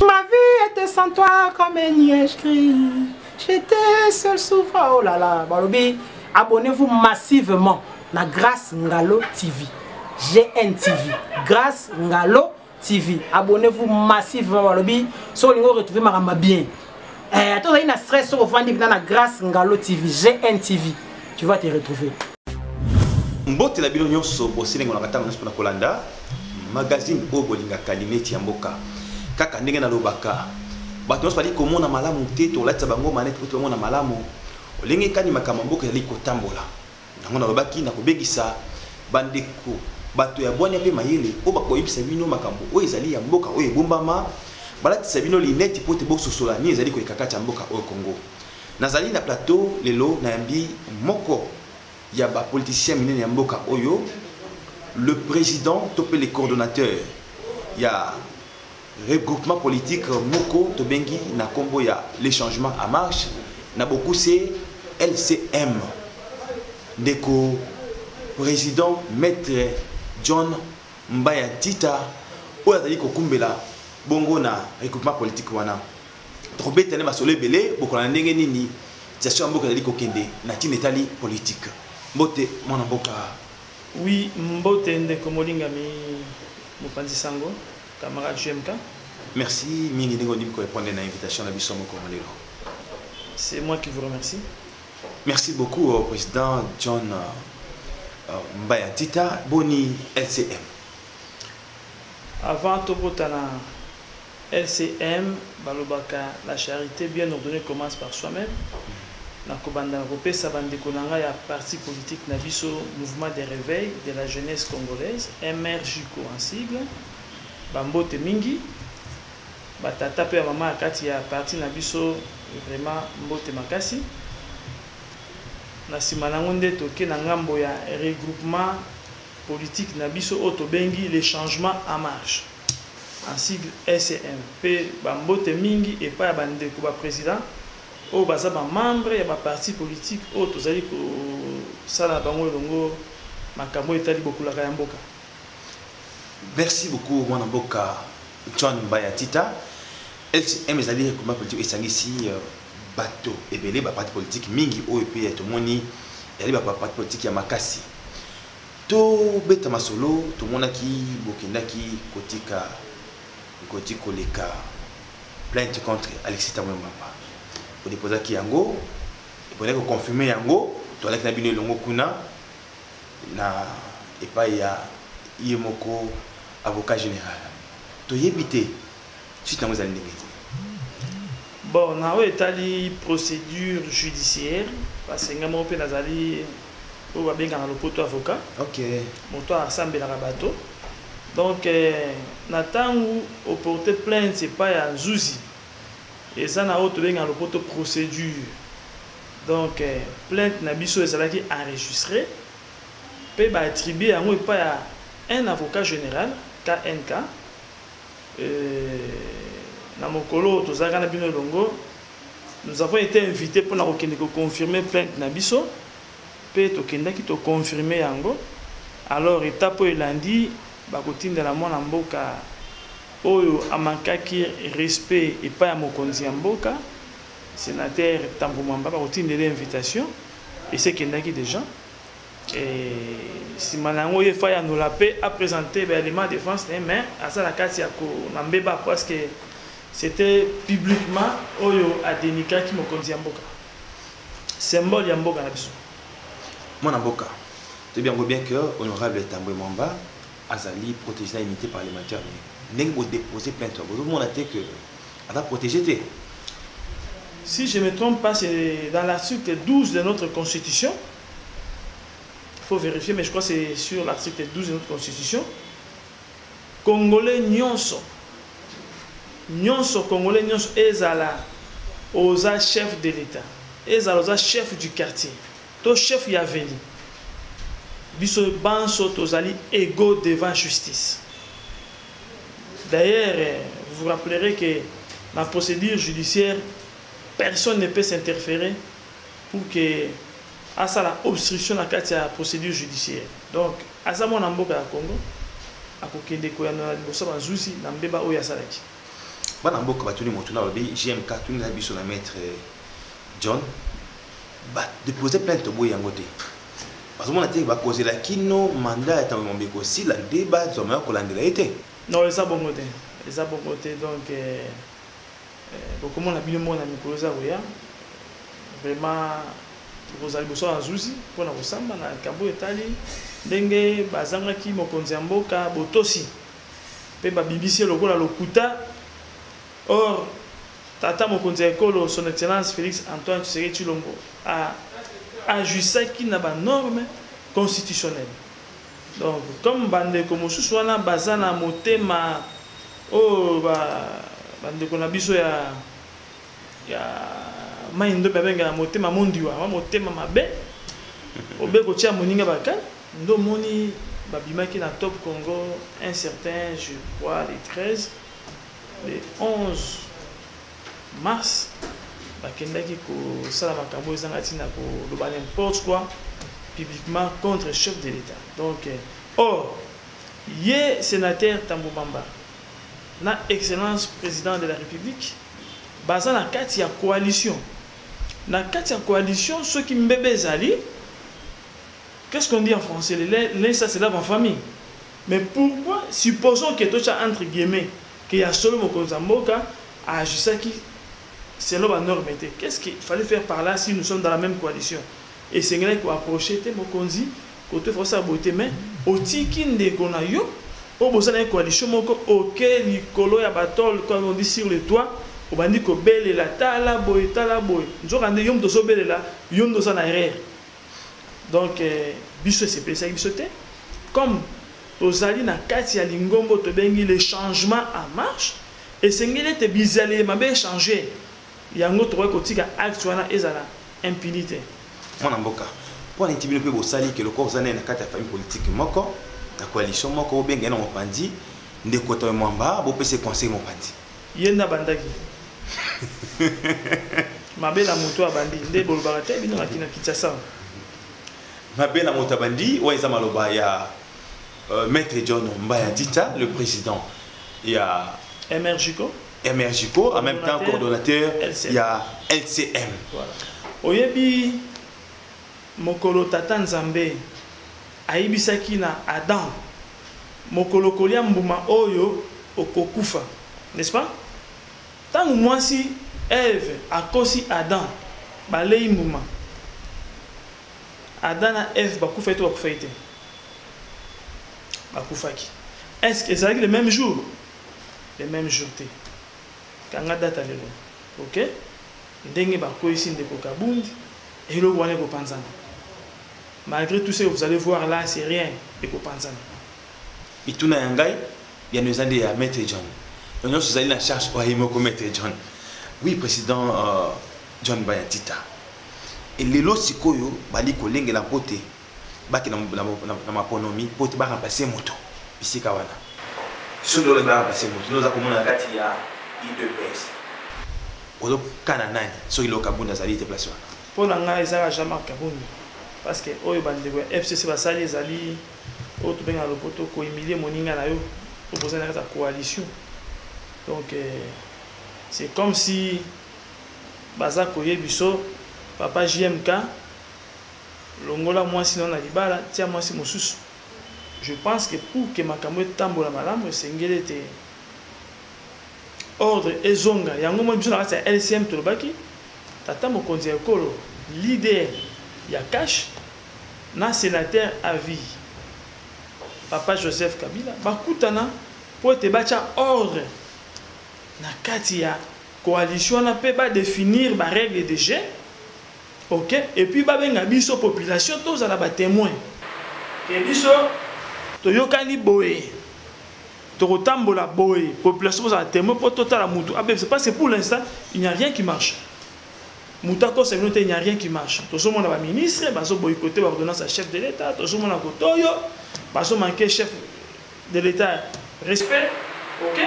Ma vie était sans toi comme un nuage gris. J'étais seul souvent. Oh là là, Balobi, abonnez-vous massivement à Grâce Ngalo TV. GNTV. Grâce Ngalo TV. Abonnez-vous massivement, Balobi. Si vous retrouvez ma bien. Attends, il y a un stress sur la Grâce Ngalo TV. GNTV. Tu vas te retrouver. Mbote la bilo nyonso bosele ngona katanga na kolanda magazine obolinga kalimeti ya mboka kaka ndenge na lobaka bato nyonso bali komona malamu te to latsa bango manete to mona malamu olingi kani makama mboka yali kotambola nango na lobaki na kobengisa bandeko bato ya bwanya pe mayele o bakoyibisa bino makambo o ezali ya mboka o ebombama balatisa bino lineti po te bososola ni ezali koyekaka mboka o Congo nazali na plateau lelo na yambi moko ya ba politicien minene ya mboka oyo le président topé les coordonnateurs ya regroupement politique moko tobengi na kombo ya les changements en marche na beaucoup c'est LCM ndeko président maître John Mbaya Tita oyo azali kokumbela bongo na regroupement politique wana trobetane basole belé bokola ndenge nini situation mboka ezali kokende na tina etali politique. Mbote mwana mboka. Oui, mbote ndeko molingami mopanzi sango camarade JMK. Merci mingi ndeko ndiko répondre à l'invitation na biso moko malelo. C'est moi qui vous remercie. Merci beaucoup au président John Mbaya Tita boni LCM. Avant tobotana LCM balobaka la charité bien ordonnée commence par soi-même. Na kobanda kopesa bandeko nanga ya parti politique na biso mouvement de réveil de la jeunesse congolaise MRJCO en sigle bambote mingi batata pe mama akati ya parti na biso vraiment mbote makasi na sima nango nde toke na ngambo ya regroupement politique na biso oto bengi les changements en marche en sigle SCM pe bambote mingi et pas bandeko ba président au baza ba membre ya ba parti politique o tozali ko sala bango longo makambo etali bokulaka ya mboka. Merci beaucoup mwana mboka John Mbaya Tita. LCM ezali regroupement politique esangisi bato ebele ba parti politique mingi o epe to moni yali ba parti politique ya makasi. To beta masolo to monaki bokendaki kotika kotiko leka plainte contre Alexis Tamwemba. Pour déposer qui yango et pour confirmer yango to avec na bino longo kuna na et pas ya yemoko avocat général to yebité suite na ngozali ndenge bon na o etali procédure judiciaire parce que ngamo pe nazali o ba benga na lopoto avocat. OK moto asambela bato donc na tangu au porter plainte c'est pas ya nzuzi. Et ça n'a autre bien le poto procédure. Donc plainte na biso ezalaki enregistré pe ba attribuer yango pas un avocat général KNK na mokolo tozaka na bino longo nous avons été invités pour na confirmer plainte na biso pe tokendaki to confirmer yango alors étape lundi ba kotindela mwana mboka oyo amankaki respect et pas à mokonzi mboka sénateur Tambumamba ba otindele invitation et c'est kendaki déjà et si manango yefa ya no la paix a présenté l'élément de défense mais à ça la kati ya ko nambeba parce que c'était publiquement oyo adenika ki mokonzi mboka symbole ya mboka na biso mwana mboka c'est bien que honorable Tambumamba azali protéger l'unité parlementaire. Vous déposer plainte. Vous montrez que elle va protéger. Si je ne me trompe pas, c'est dans l'article 12 de notre constitution. Il faut vérifier, mais je crois que c'est sur l'article 12 de notre constitution. Congolais nyonso. Nyonso Congolais nyonso ezala oza chef de l'État. Ezala oza chef du quartier. To chef ya veni. Biso banso tozali égaux devant justice. D'ailleurs, vous vous rappellerez que dans la procédure judiciaire, personne ne peut s'interférer pour que à ça la obstruction à la procédure judiciaire. Donc, à ça mon amboka à Congo, à kokende ko yana liboso bazusi na mbeba oya salaki. bana mboka batuni motuna babi JMK tuni na biso na maître John ba déposer plainte boy yango te parce que mon attaque va causer la kino mandat est en mbeko aussi la débat zoma ko landela été non ça bon côté donc beaucoup mon abino mon ami koza oya vraiment vous allez bosso azuzi pour na kosamba na kambo etali ndenge bazanga ki mokonzi mboka botosi pe ba BBC lokola lokuta or tata mokonzi ekolo son excellence Félix Antoine Tshisekedi Tshilombo a ajusté qui na ba norme constitutionnelle donc comme bande comme suswana bazana motema o bande ko na biso ya maindo babenga motema mondiwa motema mabe obe ko tia moninga baka ndo moni babimaki na Top Congo un certain je crois le 11 mars bakendaki ko sala makambo ezanga tina ko loba n'importe quoi publiquement contre le chef de l'État. Donc or yé sénateur Tambo Bamba na excellence président de la République baza na kati ya coalition ceux qui mbebe zali qu'est-ce qu'on dit en français les ça c'est là en famille mais pourquoi supposons que toi entre guillemets qu'il y a seulement mokonzi mboka a ajusté qui selon la norme qu'est-ce qu'il fallait faire par là si nous sommes dans la même coalition et c'est vrai qu'on approcher te mokonzi côté force à beauté mais au tiki ndeko na yo au bosa na coalition moko OK likolo ya batol comme on dit sur le toit au bandi ko belle la tala boy nzoka nde yom to so belle la yom do sa na erreur donc biso c'est ça biso te comme ozali na kati ya lingombo to bengi le changement en marche et sengele te bizale mabe changer yango to ko tika acte wana ezala impunité mwana mboka pour l'intibino pe bosali que le corps zané na kati ya famille politique moko la coalition moko obenga na mopandi ndeko to mwamba bo pese conseil mopandi yenda bandaki mabela moto abandi nde bolobaka te bino makina Kinshasa mabela moto abandi wa eza maloba ya maître John Mbaya Dita le président il y a Emergico en même temps coordonnateur il y a LCM voilà oyebi mokolo tata nzambe ayibisaki na Adam mokolo kolia mbuma oyo okokufa n'est-ce pas tant mwasi Ève akosi Adam balei mbuma Adam na Ève bakufa ete bakufa ete bakufaki est-ce que c'est le même jour te kanga data lelo OK ndenge bakoisi ndeko kabundi et le wane ko panzana malgré tout ce que vous allez voir là c'est rien et ko panzana ituna yangai ya nozande ya maître John nous allons la charge pour Imoko maître John oui président John Mbaya Dita et lelo sikoyo bali ko lengela pote baki na maponomi pote ba remplacer moto bisika wana solo le ba remplacer moto nous akomona kati ya IDPS ozo kana nani so ilo kabunda zali te place wana pour nga ezala jamais kabunda parce que oyo bandeko FCC basali ezali o to benga lopoto ko humilier moninga na yo pour poser na coalition donc c'est comme si baza koye biso papa JMK longola moi sinon na libala tia moi si mosusu je pense que pour que makambo tambola malamu sengele te ordre ezonga yango mo biso na kati ya LCM to lobaki tata mokonzi ekolo leader ya cash na sénateur à vie papa Joseph Kabila bakutana po te bacha ordre na kati ya coalition na pe ba définir ba règle de jeu OK et puis ba benga biso population tous à la ba témoin que biso to yokani boye to kotambola boye population tous à la témoin pour total la mutu c'est parce que pour l'instant il n'y a rien qui marche mutako c'est il n'y a rien qui marche to so mona ba ministre baso boycotter ba ordonnance à chef de l'état to so mona kotoyo baso manquer chef de l'état respect OK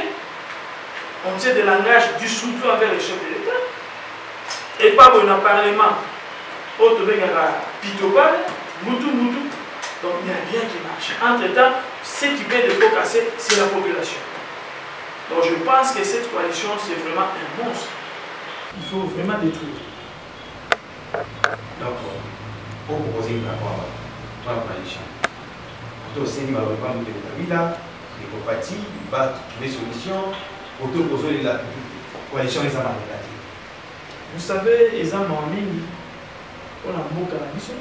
on tient des langages du soutien envers les chefs de l'État. Et pas bon un parlement. Autre pitopal, moutou. Donc il n'y a rien qui marche. Entre-temps, ce qui vient de tout casser, c'est la population. Donc je pense que cette coalition, c'est vraiment un monstre. Il faut vraiment détruire. D'accord. Pour proposer une rapport à la coalition. Pour aussi, nous allons pas nous développer les coopératives, il va trouver solution pour tout poser la coalition des amants. Vous savez, les amants en ligne, on a beaucoup de mission.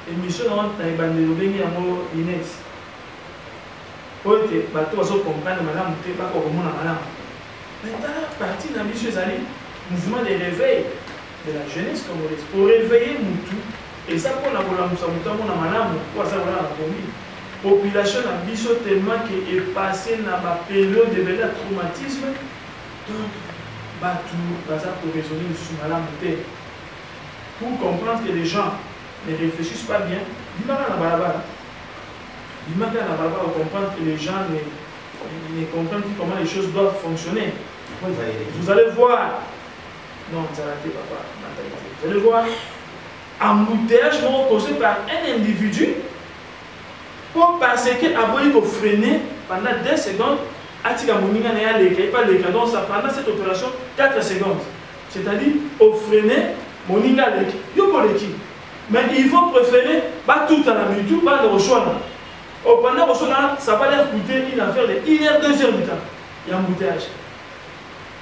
Et mission dans les bandes de l'Obéni à mot Inès. Pour que les bateaux comprennent madame, tu n'es pas comme moi, madame. Maintenant, la partie de la mission, c'est le mouvement de réveil de la jeunesse congolaise. Pour réveiller Moutou, et ça pour la Moussa Mouta, on a madame, pour ça, on a la commune. La population a mission tellement qu'elle est passée dans la période de traumatisme. Donc, pour raisonner sur madame Mouté. Pour comprendre que les gens ne réfléchissent pas bien, ils manquent la balabala. Ils manquent la balabala pour comprendre que les gens ne comprennent plus comment les choses doivent fonctionner. Vous allez voir, non, ça a été papa, mentalité. Vous allez voir, embouteillage causé par un individu parce qu'il faut freiner pendant 2 secondes. Donc ça pendant cette opération 4 secondes. C'est-à-dire au freiner. Mais ils vont préférer pas tout à la minute, pas de rejoindre. Pendant que ça va leur coûter une affaire de 1 heure, 2 heures du temps. Il y a un embouteillage.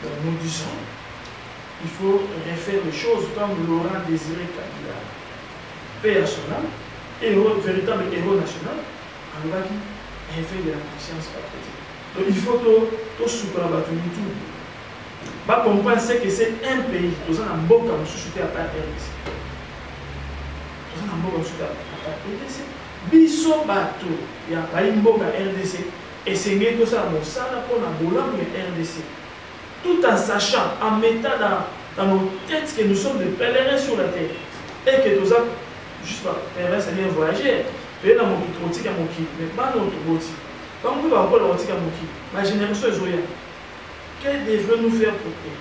Donc nous disons, il faut refaire les choses comme Laurent Désiré Kabila, paix à son âme, véritable héros national, en le qui réveil de la conscience patriotique. Donc il faut tout soutenir la tout. Bah comprendre que c'est un pays, nous avons un bon comme société à part RDC. Nous avons un bon comme société à part RDC. Biso bato, il y a pas une bonne RDC. Et c'est que ça mon sala pour la boulot RDC. Tout en sachant, en mettant dans nos têtes que nous sommes des pèlerins sur la terre. Et que nous avons, juste pas, pèlerin c'est bien voyager. Mais dans mon qui à mon qui, mais pas notre boti. Quand on peut avoir le roti à mon qui, ma génération est zoya. Qu'elle devrait nous faire pour eux?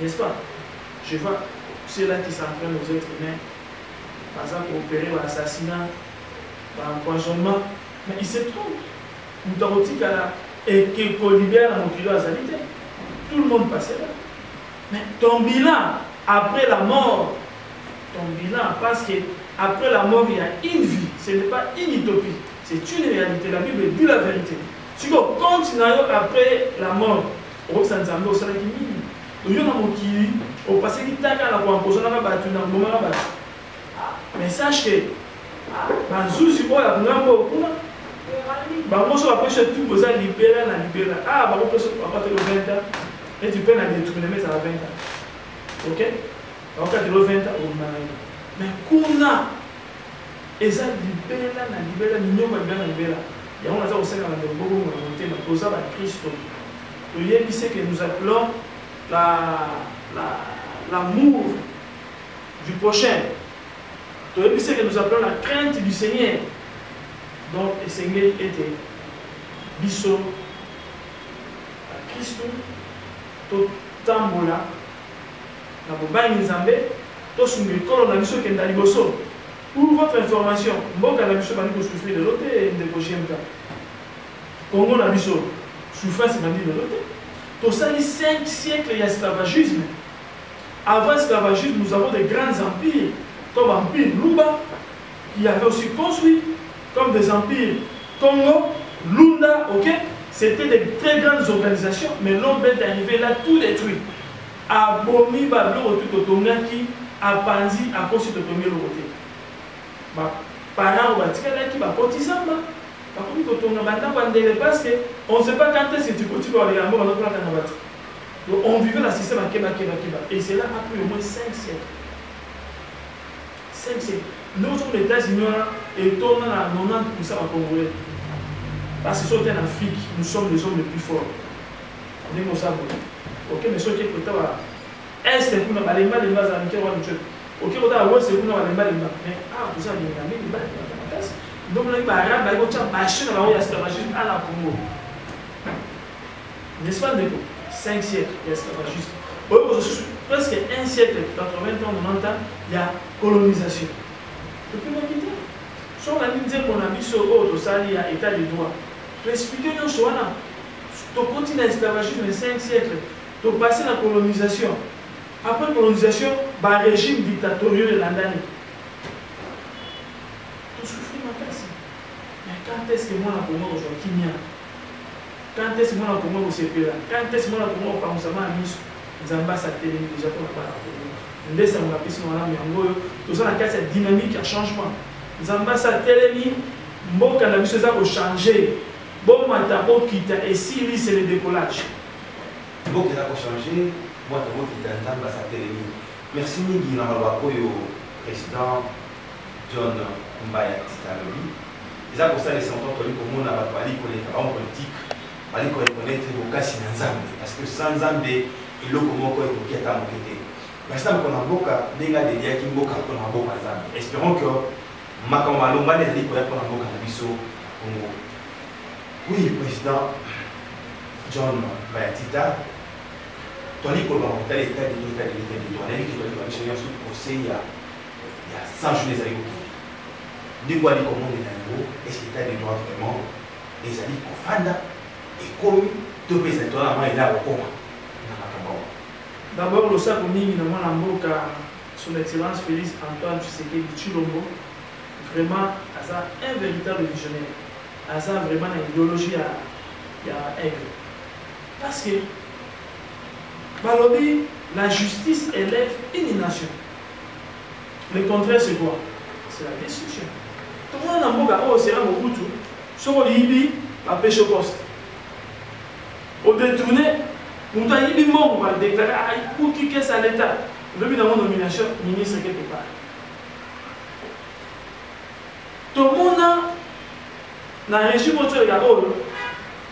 N'est-ce pas? Je vois ceux-là qui s'entraînent aux êtres humains, par exemple, pour opérer l'assassinat, l'empoisonnement, mais ils se trompent. Nous avons dit et qu'on libère mon kilo à Zalité. Tout le monde passait là. Mais ton bilan, après la mort, ton bilan, parce qu'après la mort, il y a une vie, ce n'est pas une utopie, c'est une réalité. La Bible dit la vérité. Si on continue après la mort, on va s'en au salaire qui mine. Donc, il y a un qui au passé qui t'a la composition dans la battue, dans le moment là. Mais sache que, dans le jour où on a un peu, on va après tout, vous allez libérer, ah, on va partir le 20 ans, et tu peux la détruire, mais ça va 20 ans. Ok? On va partir le 20 ans, mais qu'on a, et ça libérer, libérer. Il y a un aussi dans le Christ. C'est que nous appelons l'amour du prochain. C'est que nous appelons la crainte du Seigneur. Donc, le Seigneur était biso à Christ, tout tambola, la bobagne nzambe, tout sungekolo na biso kenda liboso. Pour votre information, Mboka na biso bandi ko souffrir de l'autre et de Koshemka. Congo na biso souffrance bandi de l'autre. Tout ça, les 5 siècles d'esclavagisme. Avant l'esclavagisme, nous avons des grands empires, comme l'empire Luba, qui avait aussi construit, comme des empires Congo, Lunda, ok? C'était des très grandes organisations, mais l'homme est arrivé là, tout détruit. À Bomi, Bablo, tout Otongaki, à Panzi, à Kosi, Totongi, le côté. Parents, qui va cotiser. Parce qu'on ne sait pas quand est-ce que tu continues à regarder. Donc on vivait le système à Keba. Et c'est là après au moins 5 siècles. 5 siècles. Nous sommes les États-Unis et tournons à 90% à Congolais. Parce que si on est en Afrique, nous sommes les hommes les plus forts. On est comme ça. Ok, mais ce qui est peut-être est c'est pour nous aller mal les bases américaines. Ok, on a ouais c'est pour nous aller mal les bases. Mais tout ça, il y a des bases. Donc, les Arabes, ils ont acheté l'esclavagisme à la Congo. N'est-ce pas, 5 siècles d'esclavagisme. Presque 1 siècle, 80 ans, 90 ans, il y a colonisation. Depuis la quitter. Si on a dit qu'on a mis sur autre, ça, il y a état de droit. Pour expliquer nos choix, Tu continues l'esclavagisme de 5 siècles. Tu passes la colonisation. Après colonisation, le régime dictatorial de l'Andanie. Tu souffres ma casse. Mais quand est-ce que moi, je suis aujourd'hui? Quand est-ce que moi, je suis aujourd'hui? Quand est-ce que moi, je suis aujourd'hui? Nzamba sa télé déjà pour la part. Ndesa mon apisi na wana yango toza na kati ya dynamique ya changement. Nzamba sa télé mboka na biso za ko changer. Bon mata po kita et si lui c'est le décollage. Mboka za ko changer, moi ta mboka kita nzamba sa télé. Merci mingi na maloba oyo président John Mbaya Titalobi. Eza ko sala sentant to liko mona ba bali ko le ka politique. Bali ko reconnaître bokasi na nzambe parce que sans nzambe il a comment il est à mon côté. Maintenant, on a beaucoup de gens qui ont beaucoup de espérons que Makamalo va les dire qu'on a beaucoup de oui, président John Bayatita, ton école va monter l'état de l'état de l'état de l'état de l'état de procès il y a 100 jours des années. Nous voyons comment on est dans le est-ce que l'état de droit vraiment les amis qu'on fanda et comme deux présidents là il a au coma. D'abord, le sac mingi na mwana mboka son excellence Félix Antoine Tshisekedi Tshilombo vraiment un véritable visionnaire. Asa vraiment une idéologie à aigle. Parce que balobi la justice élève une nation. Le contraire c'est quoi? C'est la destruction. Tout le monde na mboka oh c'est là beaucoup tout. Soko yibi a pêche au poste. Au détourné on a dit que on va déclarer pour qui est à l'État. Depuis dans mon nomination, ministre quelque part. Tout le monde a un régime où tu regardes,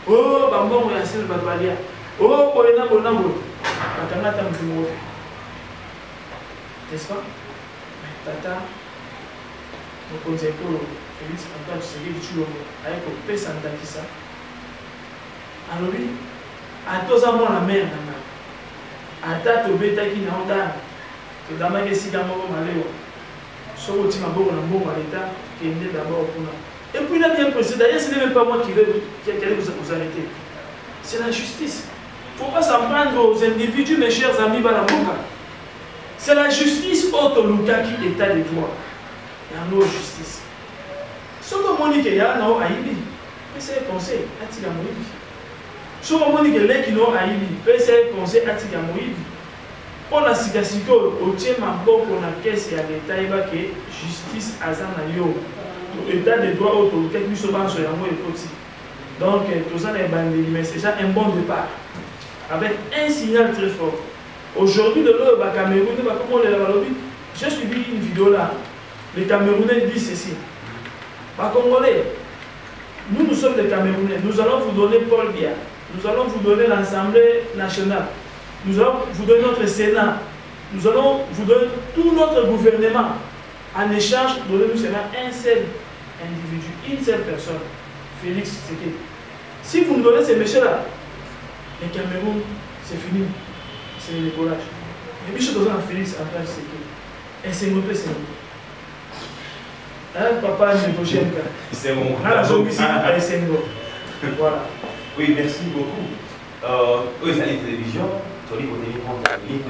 oh, Bambon et Assel Badwalia, oh, Polena Bonambo, Bakanata Moumo. N'est-ce pas? Tata, mon conseil pour Félix Antoine Tshisekedi Tshilombo, avec le P. Santa Kissa. Alors, oui. A tous à moi la mère à tata bêta qui n'a pas de dama qui s'y gagne au maléo. Sauf au tima bon à l'état qui est d'abord pour nous. Et puis il a bien précisé d'ailleurs ce n'est même pas moi qui vais vous arrêter. C'est la justice. Il ne faut pas s'en prendre aux individus, mes chers amis Balamoka. C'est la justice autoluka qui est état de droit. Il y a une justice. Ce que moi dit qu'il y a un aïbi, c'est le conseil à Tigamoïbi. Si on dit que les qui n'ont pas eu, c'est le conseil à Tigamoïbi. Pour la situation, au tient ma pour la caisse et à l'État, il va que justice à Zanayo. L'état de droit autoluka qui se bat sur la moelle côté. Donc, tout ça est bandé, mais c'est déjà un bon départ. Avec un signal très fort. Aujourd'hui, de l'eau, le Cameroun, j'ai suivi une vidéo là. Les Camerounais disent ceci. Congolais, nous sommes des Camerounais. Nous allons vous donner Paul Biya. Nous allons vous donner l'Assemblée nationale. Nous allons vous donner notre Sénat. Nous allons vous donner tout notre gouvernement. En échange, donnez-nous seulement un seul individu, une seule personne. Félix Tshisekedi. Si vous nous donnez ces messieurs-là, le Cameroun, c'est fini. C'est le décollage. Et puis, je suis dans Félix Antoine Tshisekedi. Et c'est notre Sénat. Hein, papa, je ne sais pas. C'est bon. Ah, c'est bon. Voilà. Oui, merci beaucoup. Eux, ils ont les télévisions. Tu as dit qu'on est contre la ligne, tu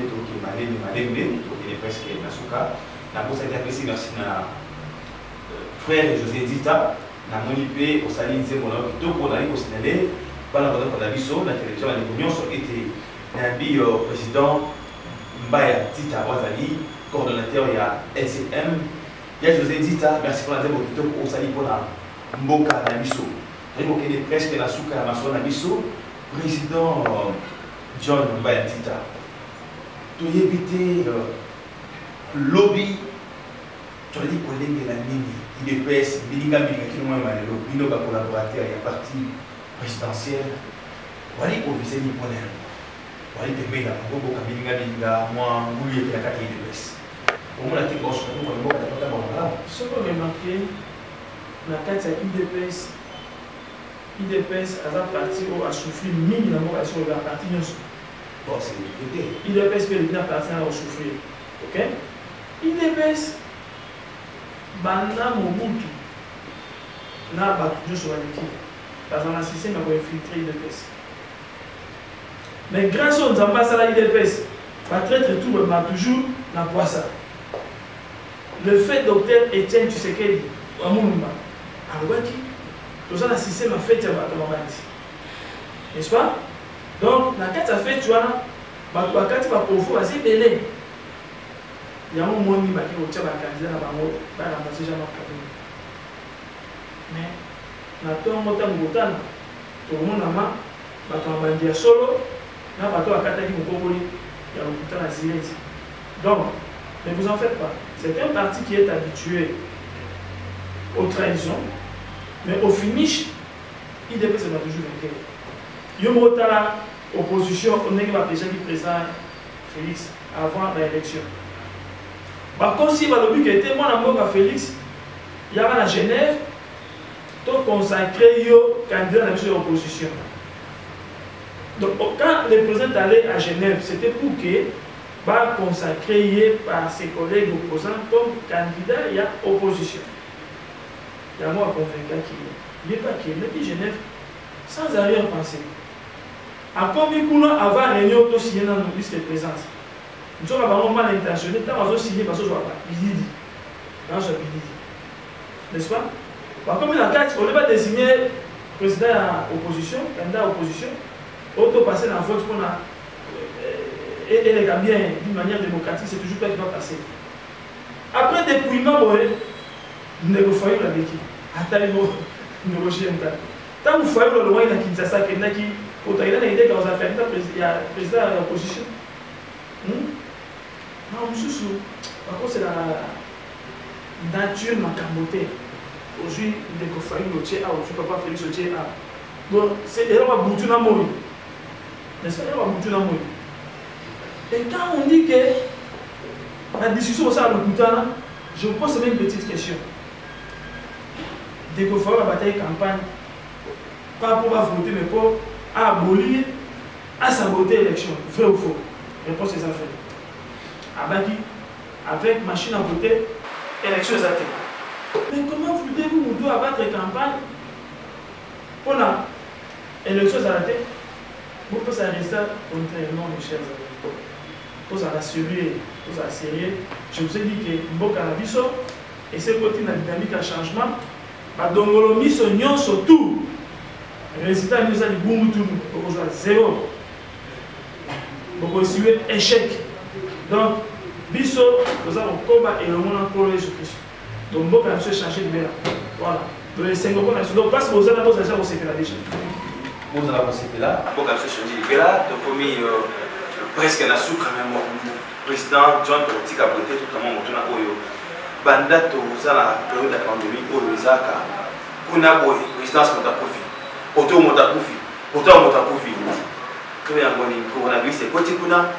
as presque Nasuka. Na bosa été apprécié merci na frère José Dita na monipé au saline zéro na to pour aller au signaler pendant que la biso la télévision la réunion sur été na bi président Mbaya Tita Wazali coordonnateur ya LCM ya José Dita merci pour la zéro to au saline pour la mboka na biso donc il est presque la souka na maso na biso président John Mbaya Tita to éviter lobby, tu as dit qu'on est la mini, il est PS, il y a un collaborateur, il y a parti présidentiel. On dit qu'on visait les bonheurs. On dit que les gens qui ont été moi, vous voulez que la carte est PS. Au moins, la tête gauche, on va voir. Ce qu'on a remarqué, la carte est IDPS a parti a souffert minimalement sur la partie. Bon, c'est l'idée. IDPS peut bien partir à souffrir. Ok? IDPS, Banda Mobutu, n'a pas toujours sur la liquide. Parce qu'on a système à infiltrer IDPS. Mais grâce aux ambassades à l'IDPS, va traiter tout le monde toujours dans quoi ça. Le fait docteur Etienne Tshisekedi, à Moulumba, à Louaki, tout ça, le système a fait n'est-ce pas? Donc, dans cette affaire, tu vois, quand tu vas pour assez belé. Il y a un moment où il y a un candidat dans la maison. Mais, dans le temps où tout le monde a dit solo, il y a un candidat qui a dit donc, ne vous en faites pas. C'est un parti qui est habitué aux trahisons, mais au finish, il dépend toujours vainqueur. Il y a une opposition, on est déjà qui présente Félix avant l'élection. Par contre, si le but était moi, à Félix, il y a à Genève, tout consacré au candidat de l'opposition. Donc, quand le président allait à Genève, c'était pour que va consacré par ses collègues opposants comme candidat et à opposition. Il y a moi convaincu qu'il n'est pas qu'il est Genève sans arrière-pensée. À combien de temps avant réunion de signer dans nos listes de présence? Nous sommes vraiment mal intentionnés, tant qu'on a signé parce que je ne vois pas. N'est-ce pas? Par contre, on n'est pas désigné président à opposition, candidat à opposition, auto passer dans la vote qu'on a. Et les gars bien d'une manière démocratique, c'est toujours toi qui va passer. Après dépouillement, nous négocions la béquille. Attends, nous négocions. Tant que vous voyez le loin, il y a Kinshasa, il y a qui, il y a l'idée quand vous avez fait le président de l'opposition. Non, monsieur, par contre, c'est la nature macamoté. Aujourd'hui, il y a que le tché A, aujourd'hui, papa Félix le tché A. Donc, c'est là où on a boutu dans le monde. N'est-ce pas? Là où on a boutu dans le monde. Et quand on dit que la discussion au sein de l'hôpital, je vous pose même une petite question. Dès qu'on fait la bataille campagne, pas pour voter, mais pour abolir, à saboter l'élection, vrai ou faux? Réponse est affaires. Abaki, avec machine à voter, élection est athée. Mais comment voulez-vous nous abattre campagne pour l'élection est athée? Vous pouvez rester contrairement, mes chers amis. Pour ça rassurer, pour ça sérieux, je vous ai dit que Mboka na biso et c'est côté la dynamique à changement, ba dongolo miso nyonso tout. Résultat nous a dit boum tout, pour jouer zéro. Pour suivre échec. Donc biso nous avons combat et le monde pour Jésus-Christ. Donc Mboka na changer de bien. Voilà. Donc les 5 ans donc parce que vous avez posé ça au CPLA déjà. Vous avez posé là, Mboka na changer de bien là, donc comme presque na souka même président John politique a voté tout le monde autour na oyo banda to za la période de pandémie oyo ezaka kuna boy présidence mota kofi auto mota kofi to ya ngoni coronavirus et côté kuna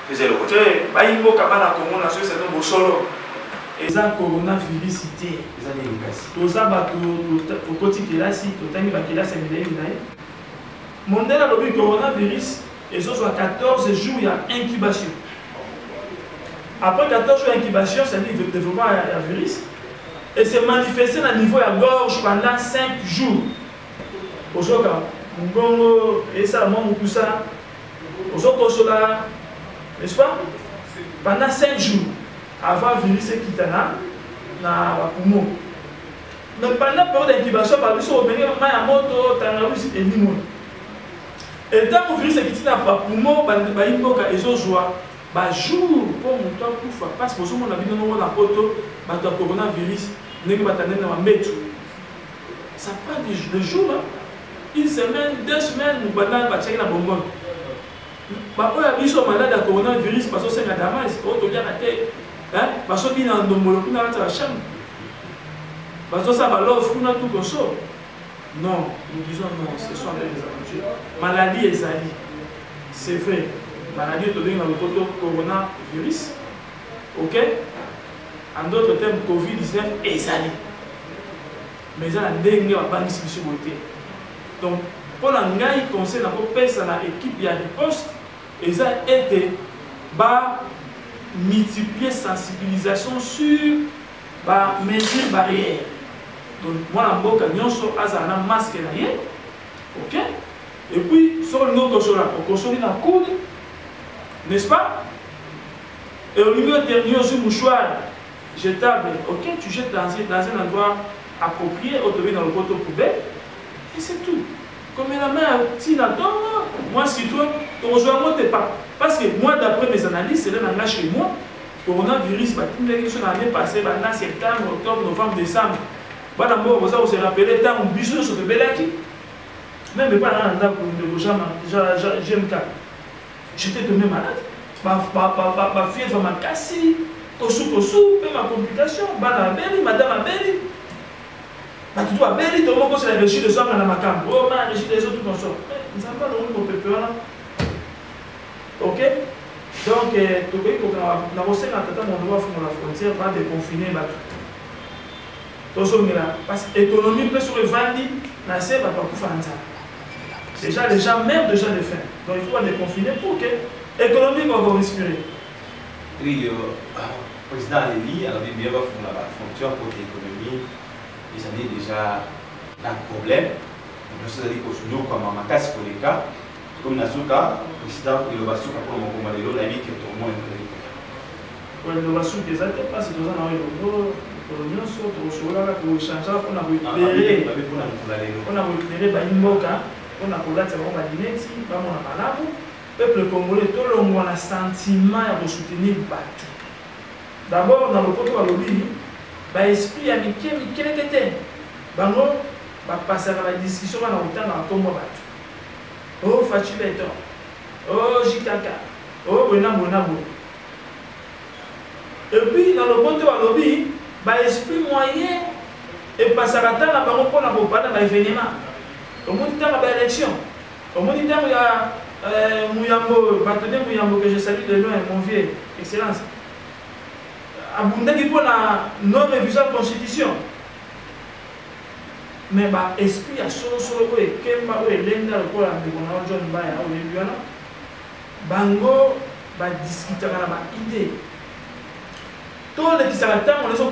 faisait le côté ba yimbo kabana Congo na c'est no bosolo eza coronavirus cité eza ni ngasi to za ba to côté kelasi to tangi ba kelasi ndeye naye mondela lobi coronavirus. Et ce soit 14 jours, il y a incubation. Après 14 jours d'incubation, c'est-à-dire le développement du virus. Et c'est manifesté à niveau de la gorge pendant 5 jours. Aujourd'hui, Ngongo, et ça, tout ça, aujourd'hui, n'est-ce pas? Pendant 5 jours, avant le virus qui est là, dans la poumon. Mais pendant la période d'incubation, par exemple, on a un moto, et limon. Et tant que le virus est dans le poumon, il y a des jour pour mon temps pour parce que on a vu dans la photo le coronavirus ça prend des jours, une semaine, 2 semaines, nous allons checker la bonbonne. Après, il y a malade de coronavirus parce que c'est un damas, on a la tête, parce que il y a un domolo qui a la chambre, parce que ça va l'offre, on a tout comme ça. Non, nous disons non, ce sont des aventures. Maladie est ali. C'est vrai. Maladie est dans le coronavirus. Ok? En d'autres termes, Covid-19 est ali. Mais il y a des gens qui ont été. Donc, pour l'angai, conseil dans l'équipe de riposte, ils ont été multiplier sensibilisation sur mesures barrières. Donc, moi, je suis un masque, ok? Et puis, sur le nom de on construit la coude, n'est-ce pas? Et au niveau dernier, sur mouchoir jetable, ok, tu jettes dans un endroit approprié, autorisé dans le poteau poubelle, et c'est tout. Comme la main, moi, si toi, tu rejoins moi, t'es pas. Parce que moi, d'après mes analyses, c'est là chez moi, coronavirus, l'année passée, septembre, octobre, novembre, décembre. D'abord, vous se rappelez, tant que bisous sur le belaki. Même pas dans le GMK. J'étais tombé malade. Ma fille va m'a cassé. Kosu, ma complication. Madame Abeli. Tout Abeli, tout le monde c'est la régie de soins dans ma cam. Oh, ma régie des autres consorts. Nous n'avons pas le monde pour là. Ok? Donc, tu vois qu'on a reçu la frontière, pas déconfiner. Parce que l'économie peut se revendre, déjà les gens meurent déjà de faim. Donc il faut déconfiner pour que l'économie va respirer. Oui, le président Aléli avait bien fait la frontière pour l'économie. Ils avaient déjà un problème. Je sais que nous, comme en casse pour les cas, comme Nasuka, le président de l'Obasuka pour le moment, il a mis que tout le monde est prêt. L'Obasuka, c'est pas si nous avons eu nyonso tokosola tokochangea mpona koeklere baimboka mpona kolatisa bango balineti bamona malamu peuple congolais tolongwa na sentiment ya kosoutenir bato. D'abord na lopoto balobi baesprit ya mikeleke te bango bapasaka badiscussion bana kotanga bakombo bato o Faci Beton o Jikaka o bonabo. Et puis na lopoto balobi l'esprit moyen et passer à temps pour ne pas faire événement. Comme on dit dans l'élection, comme on dit dans Mouyambo, partenaire Mouyambo que je salue de loin, mon vieux, excellence. Abundé qui pour la non-révision de la Constitution. Mais l'esprit a solo et Kemba ou Elenda, le corps de John Baya ou Lébiana, Bango va discuter avec l'idée. Tous les qui s'arrêtent, on les a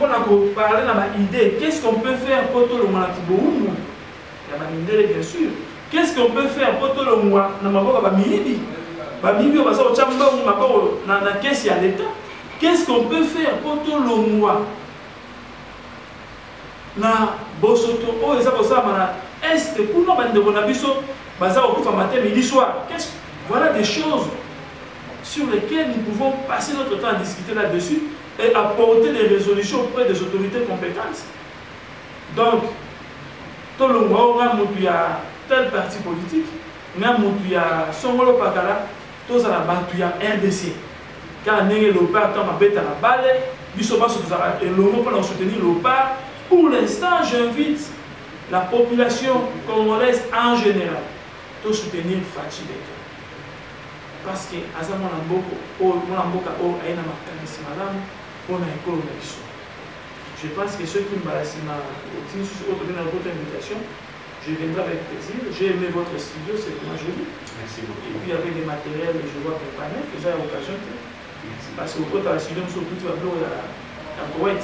parlé dans l'idée. Qu'est-ce qu'on peut faire pour tout le monde qui boum? Il y a une idée, bien sûr. Qu'est-ce qu'on peut faire pour tout le monde? On a Bamibi. Bamibi, on va sortir dans la caisse à l'État. Qu'est-ce qu'on peut faire pour tout le monde? Na Bosoto, oh, ça pour ça, est pour nous, voilà des choses sur lesquelles nous pouvons passer notre temps à discuter là-dessus et apporter des résolutions auprès des autorités compétentes. Donc, tout le monde a tel parti politique, il y a Songolo Pakala, tout ça il y a RDC. Car il y a l'OPA, quand on a la balle, il y a soutenir l'OPA. Pour l'instant, j'invite la population congolaise en général à soutenir Faci Beton. Parce que Azamon Amboko, Molamboka, Aina Makanisi Madame, on a école de je pense que ceux qui me balancent votre invitation, je viendrai avec plaisir. J'ai aimé votre studio, c'est vraiment joli. Merci beaucoup. Et puis avec des matériels, je vois préparés, que j'ai l'occasion. Parce que votre studio, je suis tout à Koweït.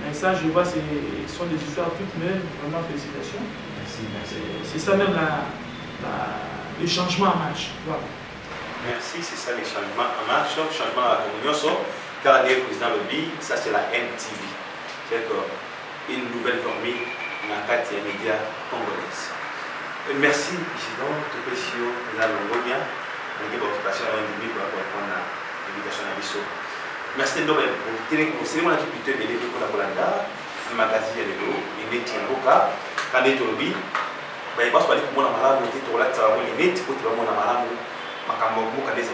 Mais ça, je vois, ce sont des histoires toutes neuves. Vraiment, félicitations. Merci, merci. C'est ça même le changement en marche. Voilà. Merci, c'est ça les changements en marche, changement à la communion. Car le président Lobby, ça c'est la MTV. C'est une nouvelle formule dans la carte des médias congolaise. Merci, président, de question de la Longonia, de l'occupation de l'ennemi pour répondre à l'invitation à Bissot. Merci de nous pour c'est mon activité de l'équipe pour la Colanda, le magazine de l'eau, les métiers en boca, quand les Lobby, il passe par les mots à malade, les têtes au lac, les nets, pour le monde à malade, ma caméra, des